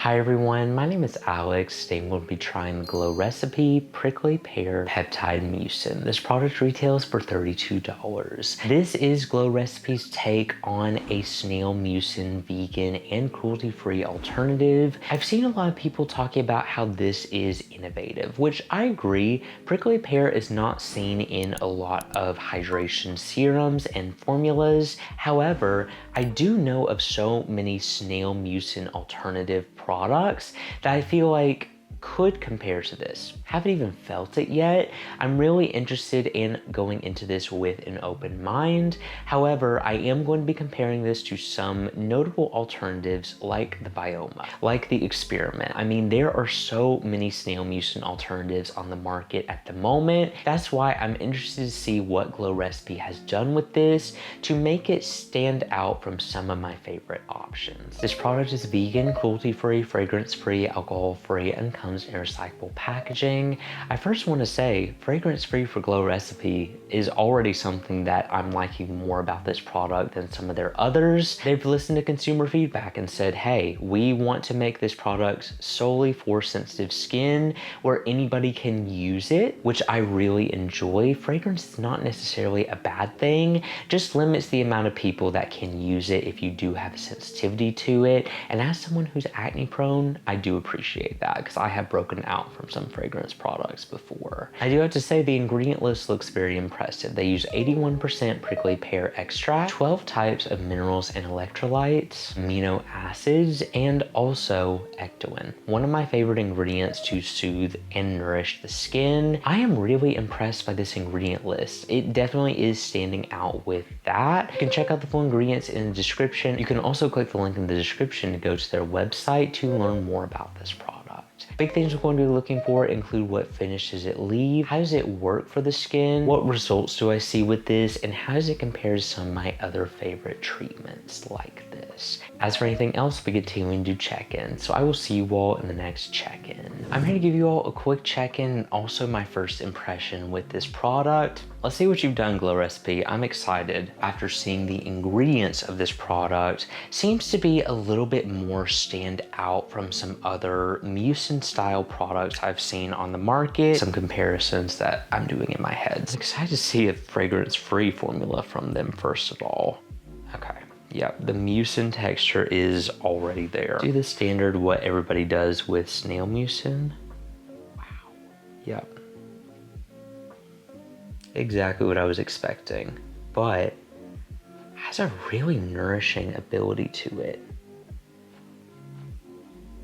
Hi everyone, my name is Alex. Today we'll be trying the Glow Recipe Prickly Pear Peptide Mucin. This product retails for $32. This is Glow Recipe's take on a snail mucin vegan and cruelty-free alternative. I've seen a lot of people talking about how this is innovative, which I agree. Prickly pear is not seen in a lot of hydration serums and formulas. However, I do know of so many snail mucin alternative products that I feel like could compare to this. Haven't even felt it yet. I'm really interested in going into this with an open mind. However, I am going to be comparing this to some notable alternatives like the Paeonia, like the Experiment. I mean, there are so many snail mucin alternatives on the market at the moment. That's why I'm interested to see what Glow Recipe has done with this to make it stand out from some of my favorite options. This product is vegan, cruelty-free, fragrance-free, alcohol-free, and comes in recyclable packaging. I first want to say fragrance-free for Glow Recipe is already something that I'm liking more about this product than some of their others. They've listened to consumer feedback and said, hey, we want to make this product solely for sensitive skin where anybody can use it, which I really enjoy. Fragrance is not necessarily a bad thing, just limits the amount of people that can use it if you do have a sensitivity to it. And as someone who's acne prone, I do appreciate that because I have broken out from some fragrance products before. I do have to say the ingredient list looks very impressive. They use 81% prickly pear extract, 12 types of minerals and electrolytes, amino acids, and also Ectoin, one of my favorite ingredients to soothe and nourish the skin. I am really impressed by this ingredient list. It definitely is standing out with that. You can check out the full ingredients in the description. You can also click the link in the description to go to their website to learn more about this product. Big things we're going to be looking for include what finish does it leave, how does it work for the skin, what results do I see with this, and how does it compare to some of my other favorite treatments like this. As for anything else, we continuing to check in, so I will see you all in the next check-in. I'm here to give you all a quick check-in and also my first impression with this product. Let's see what you've done, Glow Recipe. I'm excited after seeing the ingredients of this product. Seems to be a little bit more stand out from some other mucin style products I've seen on the market. Some comparisons that I'm doing in my head. I'm excited to see a fragrance-free formula from them first of all. Okay. Yep, the mucin texture is already there. Do the standard what everybody does with snail mucin. Wow. Yep. Exactly what I was expecting, but has a really nourishing ability to it.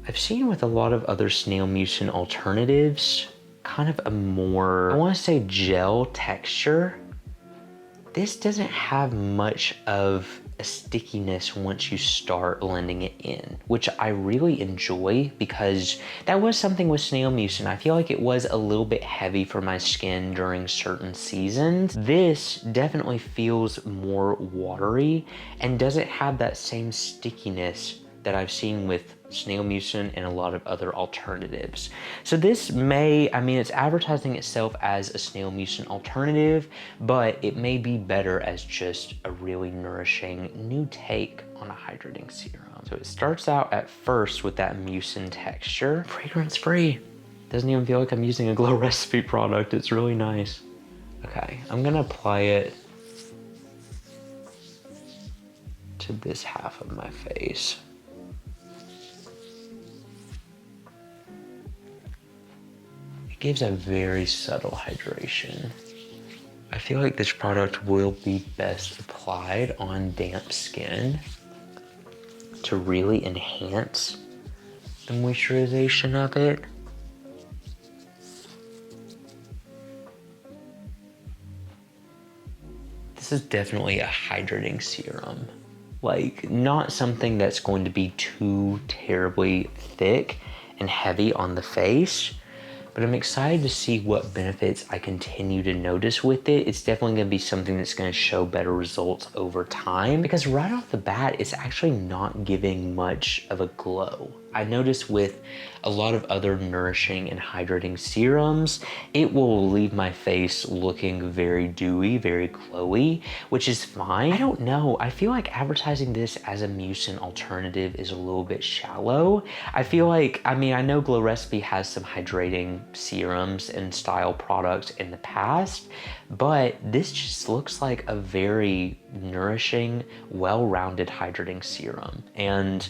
I've seen with a lot of other snail mucin alternatives, kind of a more, I want to say gel texture. This doesn't have much of a stickiness once you start blending it in, which I really enjoy because that was something with snail mucin. I feel like it was a little bit heavy for my skin during certain seasons. This definitely feels more watery and doesn't have that same stickiness that I've seen with snail mucin and a lot of other alternatives. So this may, I mean, it's advertising itself as a snail mucin alternative, but it may be better as just a really nourishing new take on a hydrating serum. So it starts out at first with that mucin texture, fragrance-free. Doesn't even feel like I'm using a Glow Recipe product. It's really nice. Okay, I'm gonna apply it to this half of my face. Gives a very subtle hydration. I feel like this product will be best applied on damp skin to really enhance the moisturization of it. This is definitely a hydrating serum. Like, not something that's going to be too terribly thick and heavy on the face, but I'm excited to see what benefits I continue to notice with it. It's definitely gonna be something that's gonna show better results over time because right off the bat, it's actually not giving much of a glow. I noticed with a lot of other nourishing and hydrating serums, it will leave my face looking very dewy, very glowy, which is fine. I don't know, I feel like advertising this as a mucin alternative is a little bit shallow. I feel like, I mean, I know Glow Recipe has some hydrating serums and style products in the past, but this just looks like a very nourishing, well-rounded hydrating serum. And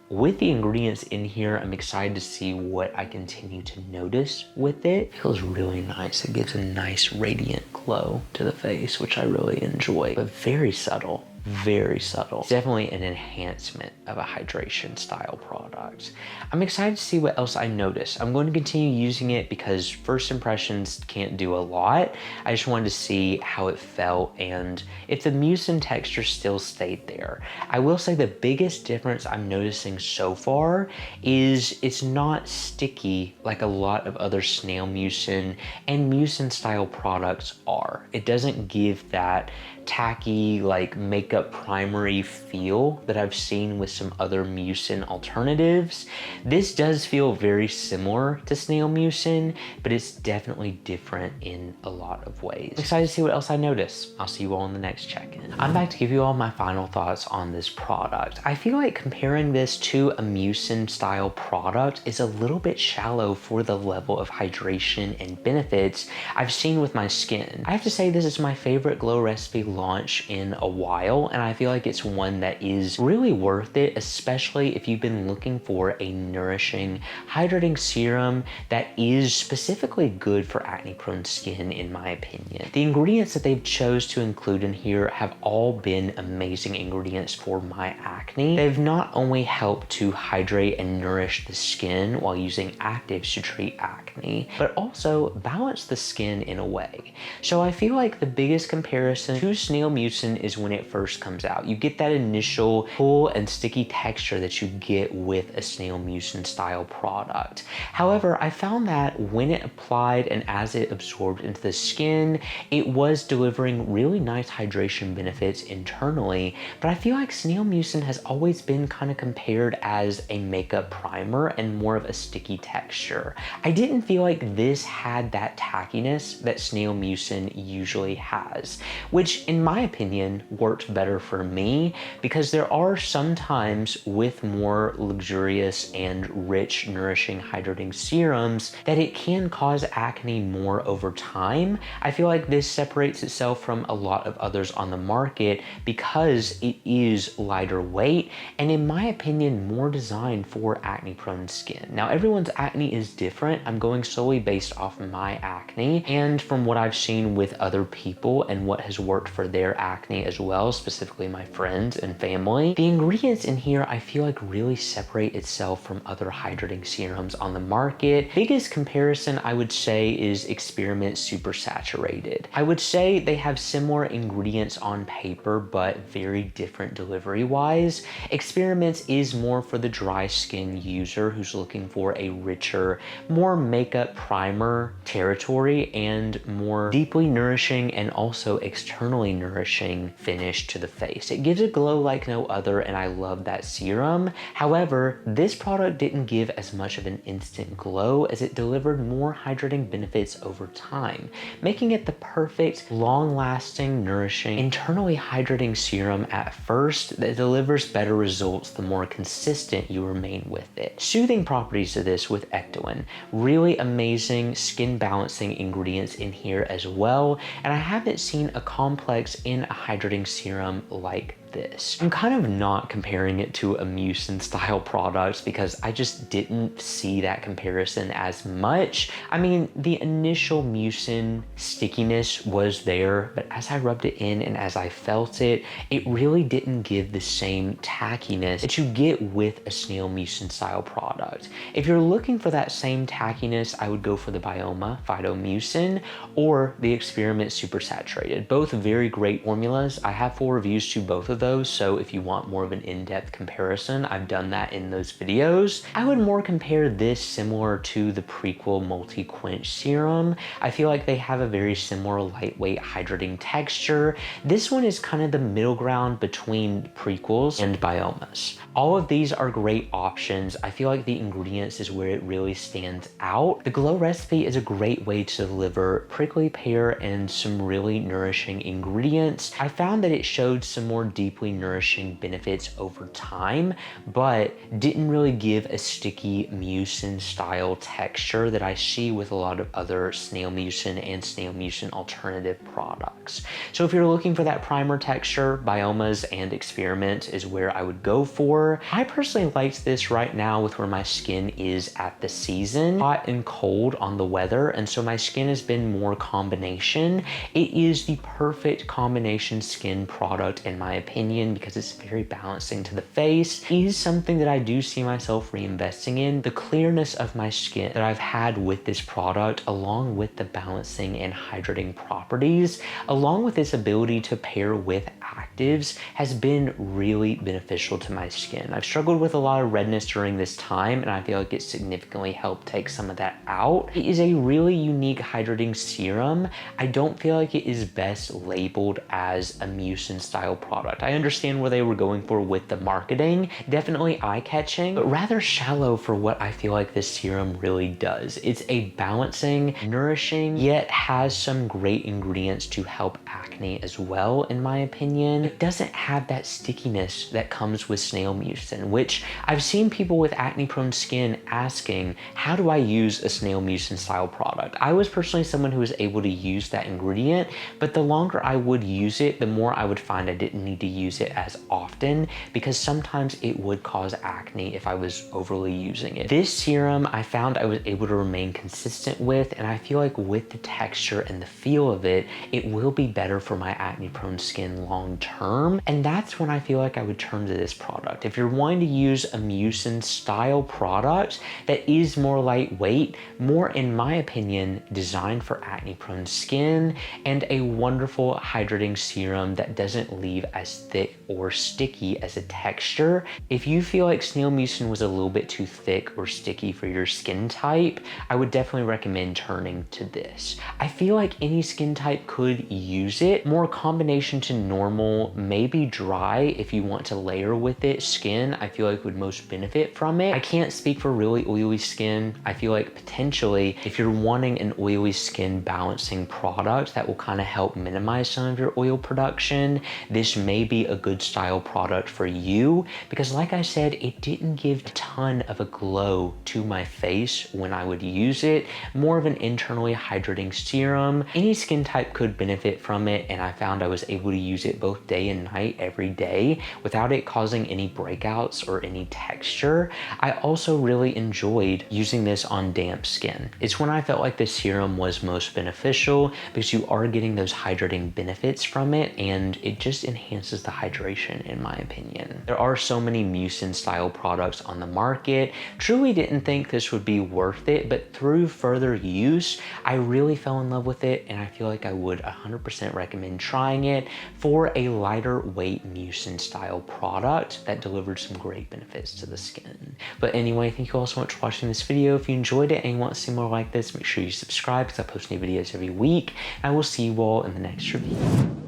with the ingredients in here, I'm excited to see what I continue to notice with it. It feels really nice. It gives a nice radiant glow to the face, which I really enjoy, but very subtle. Very subtle. It's definitely an enhancement of a hydration style product. I'm excited to see what else I notice. I'm going to continue using it because first impressions can't do a lot. I just wanted to see how it felt and if the mucin texture still stayed there. I will say the biggest difference I'm noticing so far is it's not sticky like a lot of other snail mucin and mucin style products are. It doesn't give that tacky, like makeup primery feel that I've seen with some other mucin alternatives. This does feel very similar to snail mucin, but it's definitely different in a lot of ways. I'm excited to see what else I notice. I'll see you all in the next check-in. I'm back to give you all my final thoughts on this product. I feel like comparing this to a mucin style product is a little bit shallow for the level of hydration and benefits I've seen with my skin. I have to say this is my favorite Glow Recipe launch in a while, and I feel like it's one that is really worth it, especially if you've been looking for a nourishing, hydrating serum that is specifically good for acne-prone skin, in my opinion. The ingredients that they've chose to include in here have all been amazing ingredients for my acne. They've not only helped to hydrate and nourish the skin while using actives to treat acne, but also balance the skin in a way. So I feel like the biggest comparison to snail mucin is when it first comes out. You get that initial full and sticky texture that you get with a snail mucin style product. However, I found that when it applied and as it absorbed into the skin, it was delivering really nice hydration benefits internally, but I feel like snail mucin has always been kind of compared as a makeup primer and more of a sticky texture. I didn't feel like this had that tackiness that snail mucin usually has, which in my opinion worked better for me because there are some times with more luxurious and rich, nourishing, hydrating serums that it can cause acne more over time. I feel like this separates itself from a lot of others on the market because it is lighter weight and in my opinion more designed for acne prone skin. Now everyone's acne is different. I'm going solely based off my acne and from what I've seen with other people and what has worked for their acne as well, specifically my friends and family. The ingredients in here I feel like really separate itself from other hydrating serums on the market. Biggest comparison I would say is Experiment Super Saturated. I would say they have similar ingredients on paper but very different delivery wise. Experiments is more for the dry skin user who's looking for a richer, more makeup primer territory and more deeply nourishing and also externally nourishing finish to the face. It gives a glow like no other and I love that serum. However, this product didn't give as much of an instant glow as it delivered more hydrating benefits over time, making it the perfect, long-lasting, nourishing, internally hydrating serum at first that delivers better results the more consistent you remain with it. Soothing properties to this with Ectoin. Really amazing skin balancing ingredients in here as well, and I haven't seen a complex in a hydrating serum like this. I'm kind of not comparing it to a mucin style product because I just didn't see that comparison as much. I mean, the initial mucin stickiness was there, but as I rubbed it in and as I felt it, it really didn't give the same tackiness that you get with a snail mucin style product. If you're looking for that same tackiness, I would go for the Bioma Phytomucin or the Experiment Super Saturated. Both very great formulas. I have full reviews to both of of those, so if you want more of an in-depth comparison, I've done that in those videos. I would more compare this similar to the Prequel Multi-Quench Serum. I feel like they have a very similar lightweight hydrating texture. This one is kind of the middle ground between Prequels and Biomas. All of these are great options. I feel like the ingredients is where it really stands out. The Glow recipe is a great way to deliver prickly pear and some really nourishing ingredients. I found that it showed some more deeply nourishing benefits over time, but didn't really give a sticky mucin style texture that I see with a lot of other snail mucin and snail mucin alternative products. So if you're looking for that primer texture, Biomas and Experiment is where I would go for. I personally liked this right now with where my skin is at the season, hot and cold on the weather, and so my skin has been more combination. It is the perfect combination skin product in my opinion because it's very balancing to the face. It is something that I do see myself reinvesting in. The clearness of my skin that I've had with this product, along with the balancing and hydrating properties, along with its ability to pair with actives, has been really beneficial to my skin. I've struggled with a lot of redness during this time, and I feel like it significantly helped take some of that out. It is a really unique hydrating serum. I don't feel like it is best labeled as a mucin style product. I understand where they were going for with the marketing, definitely eye-catching, but rather shallow for what I feel like this serum really does. It's a balancing, nourishing, yet has some great ingredients to help acne as well, in my opinion. It doesn't have that stickiness that comes with snail mucin, which I've seen people with acne-prone skin asking, how do I use a snail mucin style product? I was personally someone who was able to use that ingredient, but the longer I would use it, the more I would find I didn't need to use it as often because sometimes it would cause acne if I was overly using it. This serum I found I was able to remain consistent with, and I feel like with the texture and the feel of it, it will be better for my acne-prone skin long term, and that's when I feel like I would turn to this product. If you're wanting to use a mucin style product that is more lightweight, more in my opinion designed for acne prone skin, and a wonderful hydrating serum that doesn't leave as thick or sticky as a texture. If you feel like snail mucin was a little bit too thick or sticky for your skin type, I would definitely recommend turning to this. I feel like any skin type could use it. More combination to normal, maybe dry if you want to layer with it. Skin I feel like would most benefit from it. I can't speak for really oily skin. I feel like potentially if you're wanting an oily skin balancing product that will kind of help minimize some of your oil production, this may be a good style product for you because like I said, it didn't give a ton of a glow to my face when I would use it. More of an internally hydrating serum. Any skin type could benefit from it, and I found I was able to use it both day and night every day without it causing any breakouts or any texture. I also really enjoyed using this on damp skin. It's when I felt like the serum was most beneficial because you are getting those hydrating benefits from it, and it just enhances the hydration in my opinion. There are so many mucin style products on the market. Truly didn't think this would be worth it, but through further use, I really fell in love with it, and I feel like I would 100% recommend trying it for a lighter weight mucin style product that delivered some great benefits to the skin. But anyway, thank you all so much for watching this video. If you enjoyed it and you want to see more like this, make sure you subscribe because I post new videos every week. I will see you all in the next review.